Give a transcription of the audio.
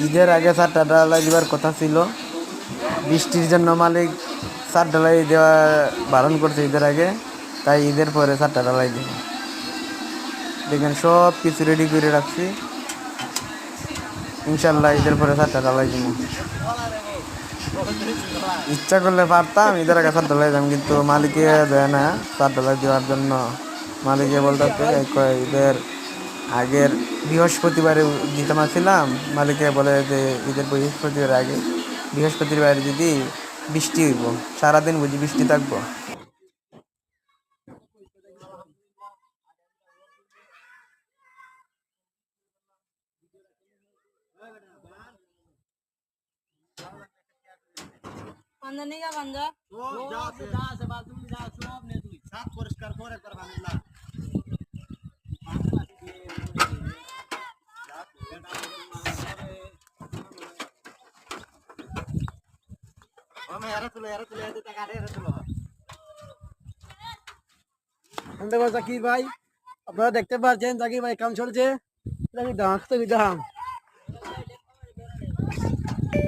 ঈদের আগে ছাদটা ঢালাই দেওয়ার কথা ছিল, বৃষ্টির জন্য মালিক ছাদ ঢালাই দেওয়া বারণ করছে ঈদের আগে, তাই ঈদের পরে ছাদটা ঢালাই দিব। দেখেন সব কিছু রেডি করে রাখছি, ইনশাল্লাহ ঈদের পরে ছাদটা ঢালাই দিব। ইচ্ছা করলে পারতাম ঈদের আগে ছাদ ঢালাই দিতাম, কিন্তু মালিকে দেয় না ছাদ ঢালাই দেওয়ার জন্য। মালিকে বলতে ঈদের আগের বৃহস্পতিবারে দিতে পারছিলাম, মালিকে বলে যে ঈদের বৃহস্পতিবার আগে, বৃহস্পতিবার যদি বৃষ্টি হইব, সারাদিন বুঝি বৃষ্টি থাকবো। জাকির ভাই, আপনারা দেখতে পাচ্ছেন জাকির ভাই কাম চলছে। দাম